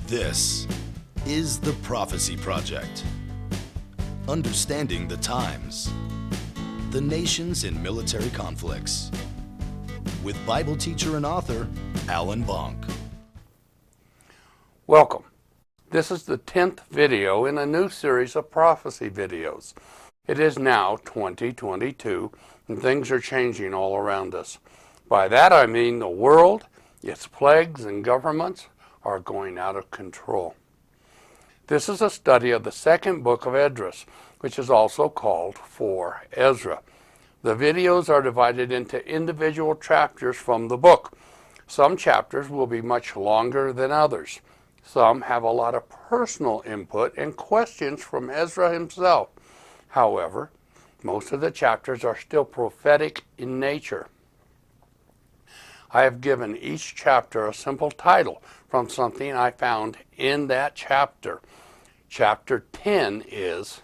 This is the Prophecy Project. Understanding the times, the nations in military conflicts, with Bible teacher and author Alan Bonk. Welcome. This is the 10th video in a new series of prophecy videos. It is now 2022 and things are changing all around us. By that I mean the world, its plagues and governments are going out of control. This is a study of the second book of Esdras, which is also called 4 Ezra. The videos are divided into individual chapters from the book. Some chapters will be much longer than others. Some have a lot of personal input and questions from Ezra himself. However, most of the chapters are still prophetic in nature. I have given each chapter a simple title from something I found in that chapter. Chapter 10 is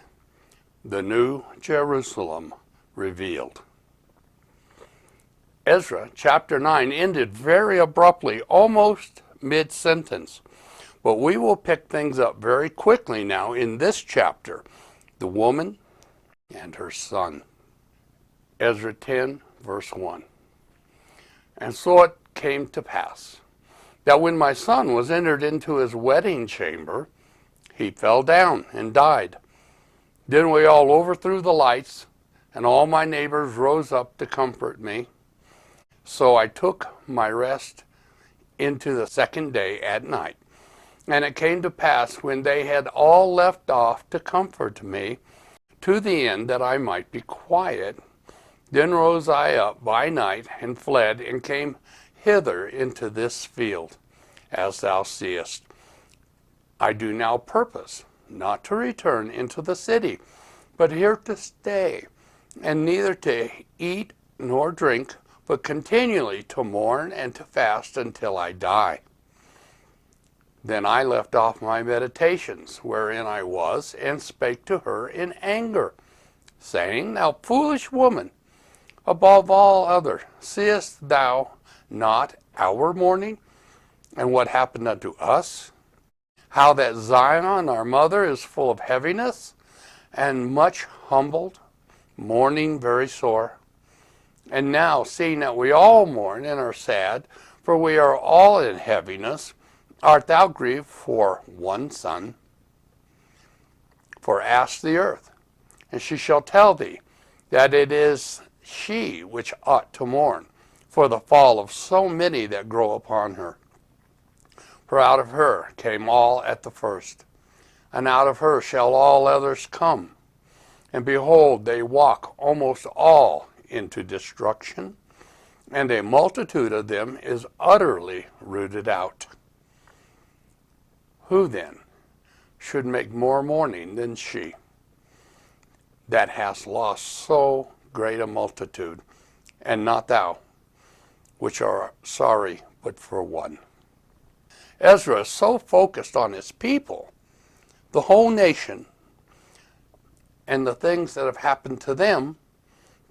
The New Jerusalem Revealed. Ezra chapter 9 ended very abruptly, almost mid-sentence. But we will pick things up very quickly now in this chapter, the woman and her son. Ezra 10, verse 1. And so it came to pass that when my son was entered into his wedding chamber, he fell down and died. Then we all overthrew the lights, and all my neighbors rose up to comfort me. So I took my rest into the second day at night. And it came to pass, when they had all left off to comfort me, to the end that I might be quiet, then rose I up by night, and fled, and came hither into this field. As thou seest, I do now purpose not to return into the city, but here to stay, and neither to eat nor drink, but continually to mourn and to fast until I die. Then I left off my meditations, wherein I was, and spake to her in anger, saying, Thou foolish woman, above all other, seest thou not our mourning, and what happened unto us? How that Zion, our mother, is full of heaviness, and much humbled, mourning very sore. And now, seeing that we all mourn and are sad, for we are all in heaviness, art thou grieved for one son? For ask the earth, and she shall tell thee that it is she which ought to mourn for the fall of so many that grow upon her. For out of her came all at the first, and out of her shall all others come. And behold, they walk almost all into destruction, and a multitude of them is utterly rooted out. Who then should make more mourning than she, that hast lost so great a multitude, and not thou, which are sorry but for one? Ezra is so focused on his people, the whole nation, and the things that have happened to them,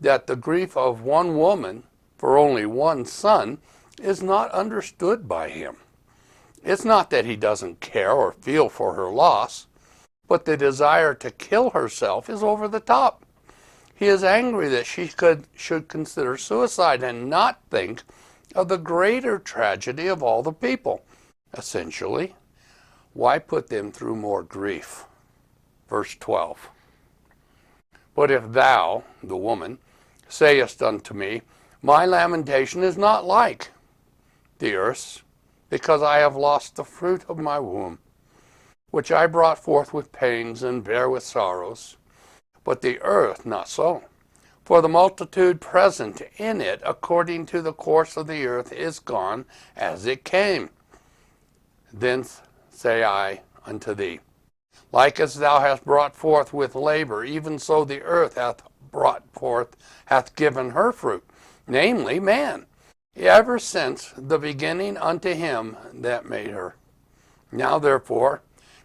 that the grief of one woman for only one son is not understood by him. It's not that he doesn't care or feel for her loss, but the desire to kill herself is over the top. He is angry that she should consider suicide and not think of the greater tragedy of all the people. Essentially, why put them through more grief? Verse 12. But if thou, the woman, sayest unto me, My lamentation is not like the earth's, because I have lost the fruit of my womb, which I brought forth with pains and bare with sorrows. But the earth not so. For the multitude present in it, according to the course of the earth, is gone as it came. Then say I unto thee, Like as thou hast brought forth with labor, even so the earth hath given her fruit, namely man, ever since the beginning unto him that made her. Now therefore,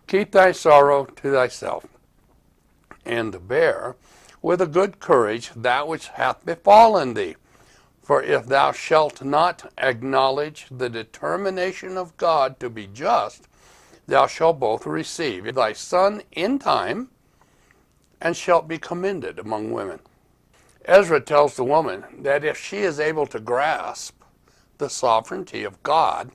keep thy sorrow to thyself, and bear with a good courage that which hath befallen thee. For if thou shalt not acknowledge the determination of God to be just, thou shalt both receive thy son in time, and shalt be commended among women. Ezra tells the woman that if she is able to grasp the sovereignty of God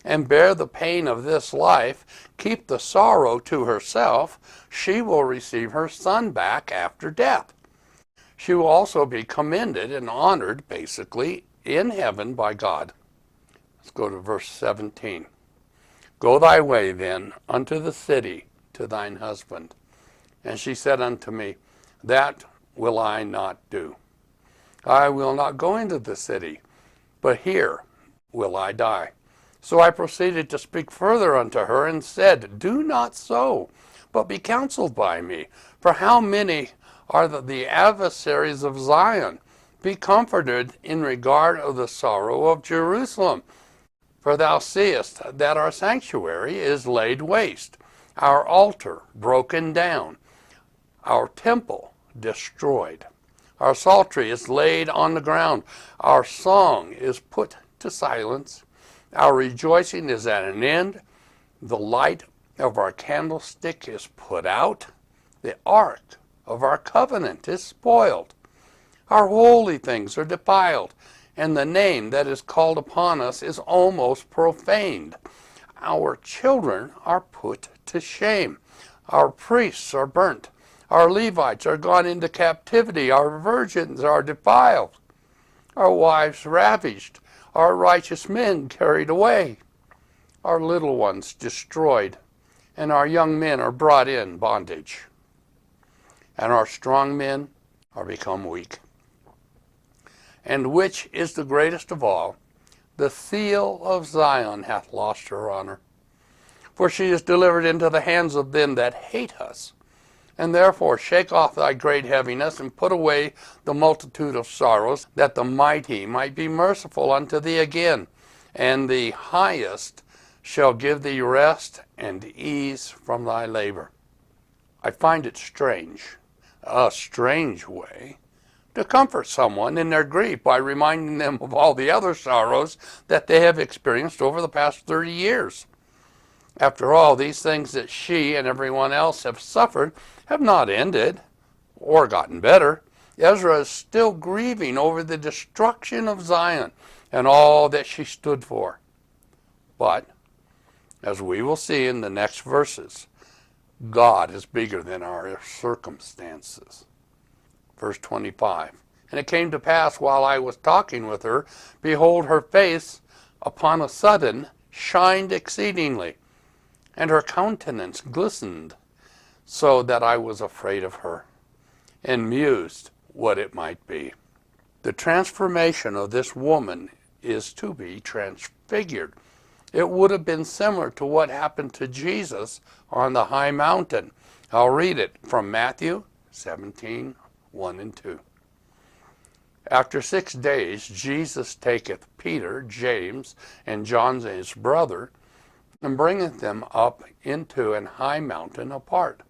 and bear the pain of this life, keep the sorrow to herself, she will receive her son back after death. She will also be commended and honored, basically, in heaven by God. Let's go to verse 17. Go thy way then unto the city to thine husband. And she said unto me, that will I not do. I will not go into the city, but here will I die. So I proceeded to speak further unto her, and said, do not so, but be counseled by me. For how many are the adversaries of Zion? Be comforted in regard of the sorrow of Jerusalem. For thou seest that our sanctuary is laid waste, our altar broken down, our temple destroyed. Our psaltery is laid on the ground. Our song is put to silence. Our rejoicing is at an end. The light of our candlestick is put out. The ark of our covenant is spoiled. Our holy things are defiled, and the name that is called upon us is almost profaned. Our children are put to shame. Our priests are burnt. Our Levites are gone into captivity. Our virgins are defiled. Our wives ravished. Our righteous men carried away. Our little ones destroyed. And our young men are brought in bondage. And our strong men are become weak. And which is the greatest of all? The seal of Zion hath lost her honor. For she is delivered into the hands of them that hate us. And therefore shake off thy great heaviness, and put away the multitude of sorrows, that the mighty might be merciful unto thee again. And the highest shall give thee rest and ease from thy labor. I find it strange, a strange way, to comfort someone in their grief by reminding them of all the other sorrows that they have experienced over the past 30 years. After all, these things that she and everyone else have suffered have not ended or gotten better. Ezra is still grieving over the destruction of Zion and all that she stood for. But, as we will see in the next verses, God is bigger than our circumstances. Verse 25, and it came to pass while I was talking with her, behold, her face upon a sudden shined exceedingly, and her countenance glistened, so that I was afraid of her, and mused what it might be. The transformation of this woman is to be transfigured. It would have been similar to what happened to Jesus on the high mountain. I'll read it from Matthew 17, 1 and 2. After 6 days, Jesus taketh Peter, James, and John his brother, and bringeth them up into an high mountain apart,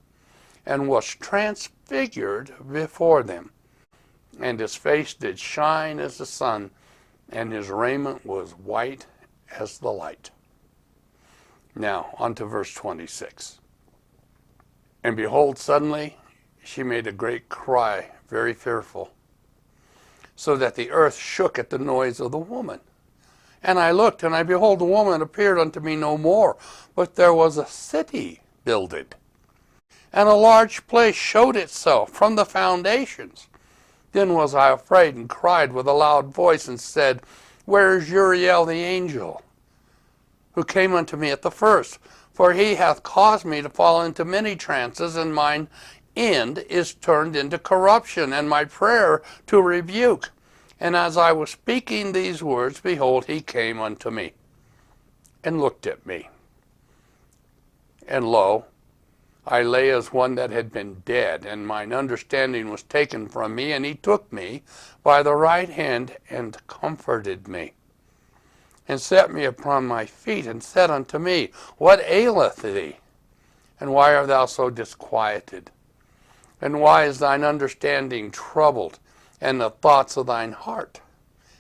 and was transfigured before them. And his face did shine as the sun, and his raiment was white as the light. Now, on to verse 26. And behold, suddenly she made a great cry, very fearful, so that the earth shook at the noise of the woman. And I looked, and I behold, the woman appeared unto me no more, but there was a city builded, and a large place showed itself from the foundations. Then was I afraid, and cried with a loud voice, and said, Where is Uriel the angel, who came unto me at the first? For he hath caused me to fall into many trances, and mine end is turned into corruption, and my prayer to rebuke. And as I was speaking these words, behold, he came unto me, and looked at me. And lo, I lay as one that had been dead, and mine understanding was taken from me, and he took me by the right hand, and comforted me, and set me upon my feet, and said unto me, What aileth thee? And why art thou so disquieted? And why is thine understanding troubled, and the thoughts of thine heart?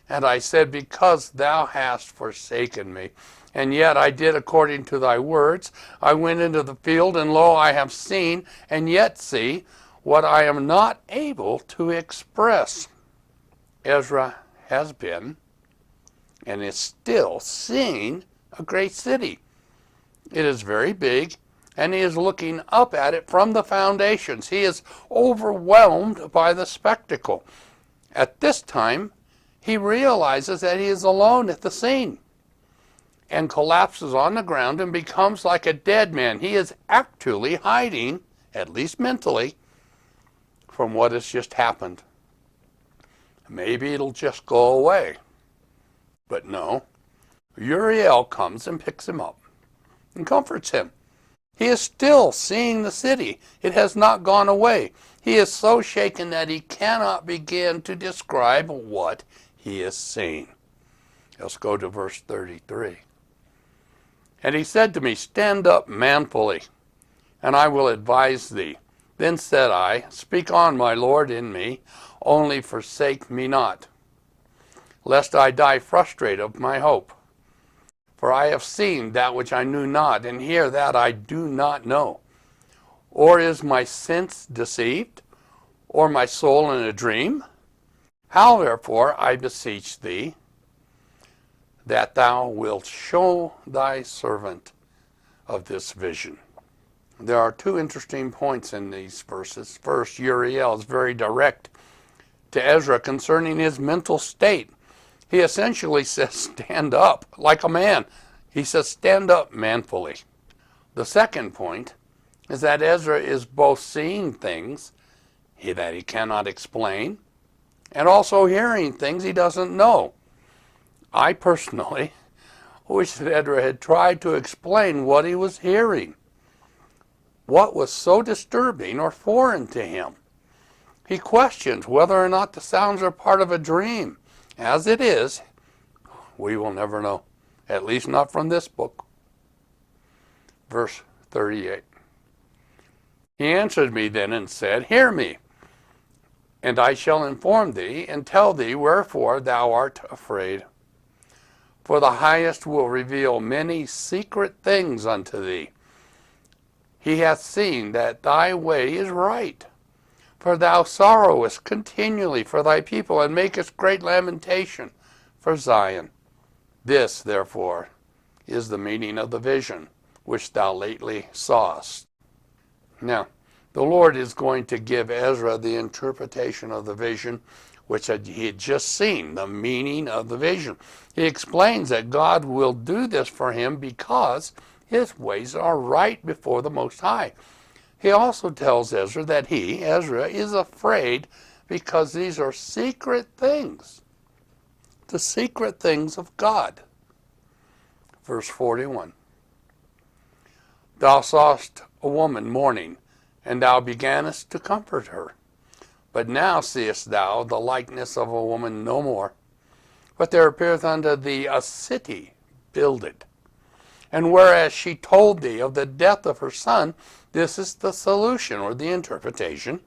And I said, because thou hast forsaken me. And yet I did according to thy words. I went into the field, and lo, I have seen, and yet see, what I am not able to express. Ezra has been, and is still seeing, a great city. It is very big, and he is looking up at it from the foundations. He is overwhelmed by the spectacle. At this time, he realizes that he is alone at the scene and collapses on the ground and becomes like a dead man. He is actually hiding, at least mentally, from what has just happened. Maybe it'll just go away. But no, Uriel comes and picks him up and comforts him. He is still seeing the city. It has not gone away. He is so shaken that he cannot begin to describe what he is seeing. Let's go to verse 33. And he said to me, stand up manfully, and I will advise thee. Then said I, speak on, my Lord, in me, only forsake me not, lest I die frustrate of my hope. For I have seen that which I knew not, and hear that I do not know. Or is my sense deceived, or my soul in a dream? How therefore, I beseech thee, that thou wilt show thy servant of this vision. There are two interesting points in these verses. First, Uriel is very direct to Ezra concerning his mental state. He essentially says, stand up like a man. He says, stand up manfully. The second point is that Ezra is both seeing things that he cannot explain and also hearing things he doesn't know. I personally wish that Ezra had tried to explain what he was hearing. What was so disturbing or foreign to him? He questions whether or not the sounds are part of a dream. As it is, we will never know, at least not from this book. Verse 38. He answered me then and said, hear me, and I shall inform thee and tell thee wherefore thou art afraid. For the highest will reveal many secret things unto thee. He hath seen that thy way is right. For thou sorrowest continually for thy people, and makest great lamentation for Zion. This, therefore, is the meaning of the vision which thou lately sawest. Now, the Lord is going to give Ezra the interpretation of the vision which he had just seen, the meaning of the vision. He explains that God will do this for him because his ways are right before the Most High. He also tells Ezra that he, Ezra, is afraid because these are secret things, the secret things of God. Verse 41. Thou sawest a woman mourning, and thou beganest to comfort her. But now seest thou the likeness of a woman no more. But there appeareth unto thee a city builded. And whereas she told thee of the death of her son, this is the solution or the interpretation.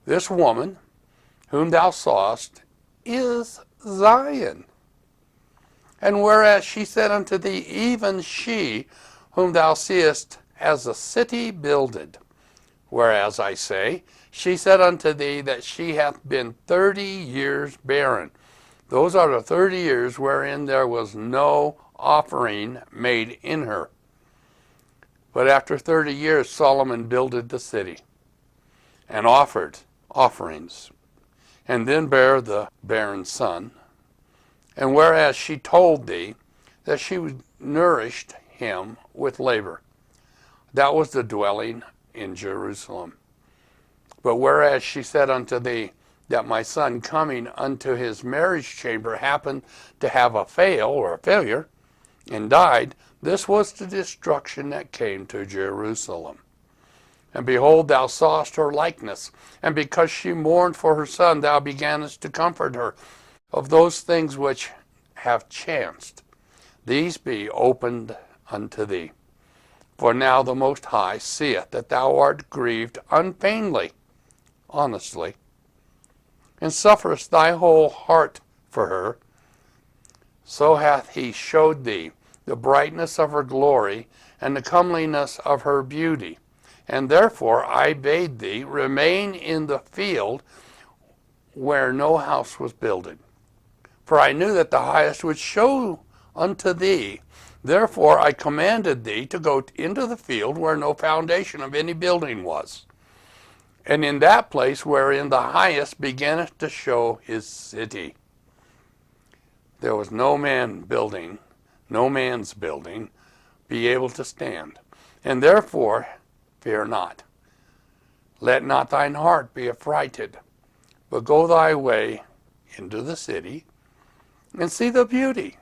This woman, whom thou sawest, is Zion. And whereas she said unto thee, even she, whom thou seest as a city builded. Whereas I say, she said unto thee that she hath been 30 years barren. Those are the 30 years wherein there was no offering made in her. But after 30 years Solomon builded the city and offered offerings, and then bare the barren son. And whereas she told thee that she nourished him with labor, that was the dwelling in Jerusalem. But whereas she said unto thee that my son coming unto his marriage chamber happened to have a failure, and died, this was the destruction that came to Jerusalem. And behold, thou sawest her likeness, and because she mourned for her son, thou beganest to comfort her. Of those things which have chanced, these be opened unto thee. For now the Most High seeth that thou art grieved unfeignedly, honestly, and sufferest thy whole heart for her, so hath he showed thee the brightness of her glory and the comeliness of her beauty. And therefore I bade thee remain in the field where no house was builded. For I knew that the highest would show unto thee. Therefore I commanded thee to go into the field where no foundation of any building was. And in that place wherein the highest beginneth to show his city, there was no man's building, be able to stand. And therefore fear not. Let not thine heart be affrighted, but go thy way into the city, and see the beauty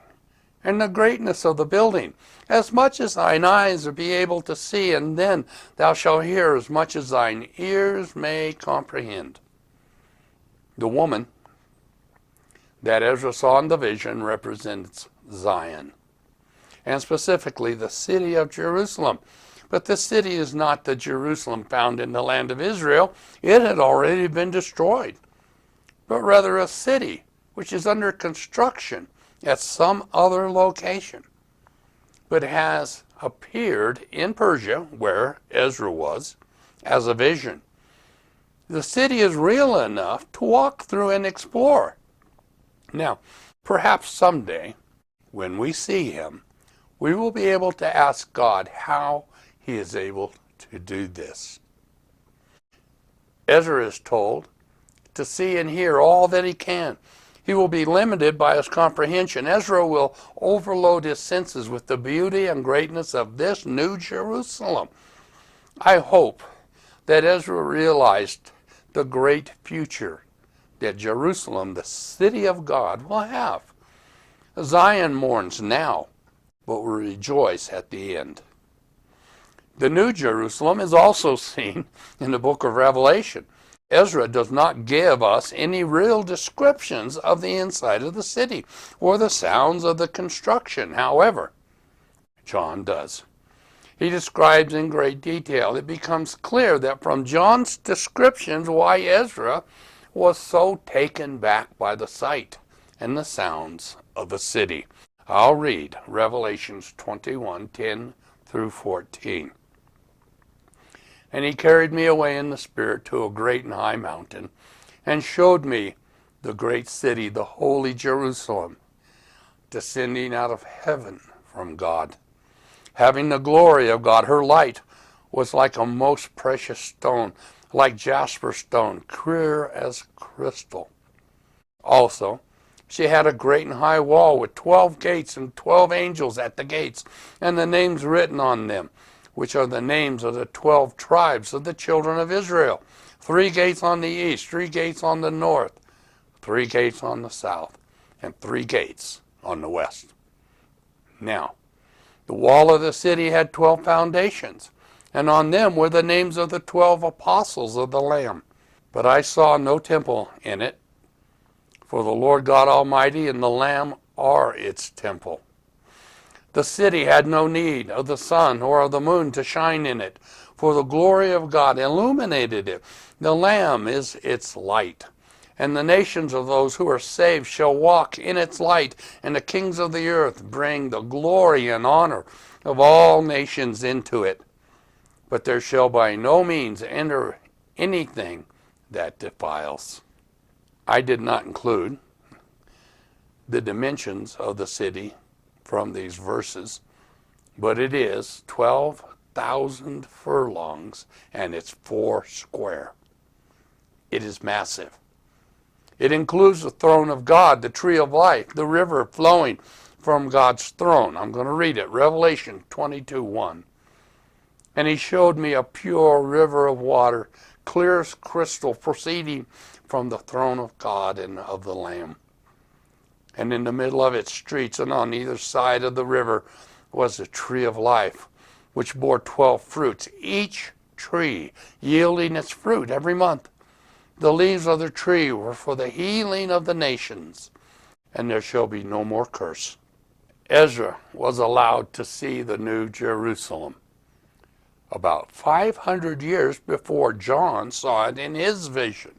and the greatness of the building, as much as thine eyes will be able to see, and then thou shalt hear as much as thine ears may comprehend. The woman that Ezra saw in the vision represents Zion, and specifically the city of Jerusalem. But this city is not the Jerusalem found in the land of Israel. It had already been destroyed, but rather a city which is under construction at some other location, but has appeared in Persia, where Ezra was, as a vision. The city is real enough to walk through and explore. Now, perhaps someday, when we see him, we will be able to ask God how he is able to do this. Ezra is told to see and hear all that he can. He will be limited by his comprehension. Ezra will overload his senses with the beauty and greatness of this new Jerusalem. I hope that Ezra realized the great future that Jerusalem, the city of God, will have. Zion mourns now, but will rejoice at the end. The New Jerusalem is also seen in the book of Revelation. Ezra does not give us any real descriptions of the inside of the city or the sounds of the construction. However, John does. He describes in great detail. It becomes clear that from John's descriptions why Ezra was so taken back by the sight and the sounds of the city. I'll read Revelations 21:10 through 14. And he carried me away in the Spirit to a great and high mountain, and showed me the great city, the holy Jerusalem, descending out of heaven from God, having the glory of God. Her light was like a most precious stone, like jasper stone, clear as crystal. Also, she had a great and high wall with 12 gates and 12 angels at the gates, and the names written on them, which are the names of the 12 tribes of the children of Israel. 3 gates on the east, 3 gates on the north, 3 gates on the south, and 3 gates on the west. Now, the wall of the city had 12 foundations, and on them were the names of the 12 apostles of the Lamb. But I saw no temple in it, for the Lord God Almighty and the Lamb are its temple. The city had no need of the sun or of the moon to shine in it, for the glory of God illuminated it. The Lamb is its light, and the nations of those who are saved shall walk in its light, and the kings of the earth bring the glory and honor of all nations into it. But there shall by no means enter anything that defiles. I did not include the dimensions of the city from these verses, but it is 12,000 furlongs, and it's 4 square. It is massive. It includes the throne of God, the tree of life, the river flowing from God's throne. I'm going to read it, Revelation 22:1. And he showed me a pure river of water, clear as crystal, proceeding from the throne of God and of the Lamb. And in the middle of its streets and on either side of the river was the tree of life, which bore 12 fruits, each tree yielding its fruit every month. The leaves of the tree were for the healing of the nations, and there shall be no more curse. Ezra was allowed to see the New Jerusalem about 500 years before John saw it in his vision.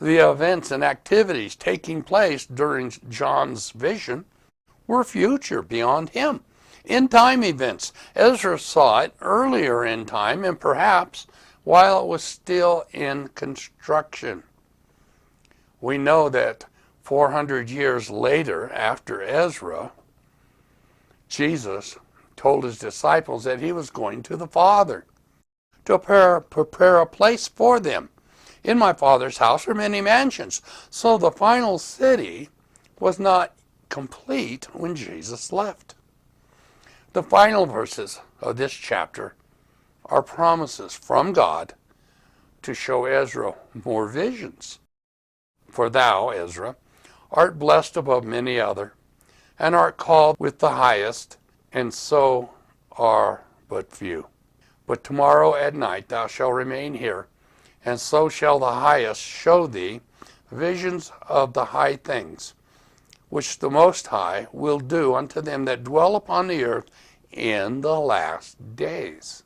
The events and activities taking place during John's vision were future beyond him. End-time events. Ezra saw it earlier in time and perhaps while it was still in construction. We know that 400 years later, after Ezra, Jesus told his disciples that he was going to the Father to prepare a place for them. In my Father's house are many mansions. So the final city was not complete when Jesus left. The final verses of this chapter are promises from God to show Ezra more visions. For thou, Ezra, art blessed above many other, and art called with the highest, and so are but few. But tomorrow at night thou shalt remain here, and so shall the highest show thee visions of the high things, which the Most High will do unto them that dwell upon the earth in the last days.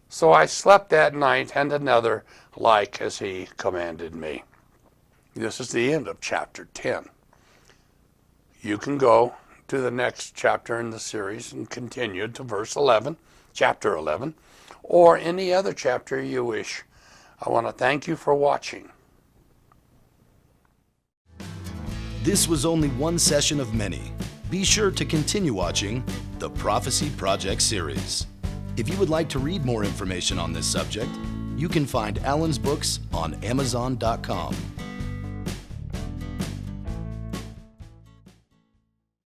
So I slept that night, and another like as he commanded me. This is the end of chapter 10. You can go to the next chapter in the series and continue to verse 11, chapter 11, or any other chapter you wish. I want to thank you for watching. This was only one session of many. Be sure to continue watching the Prophecy Project series. If you would like to read more information on this subject, you can find Alan's books on Amazon.com.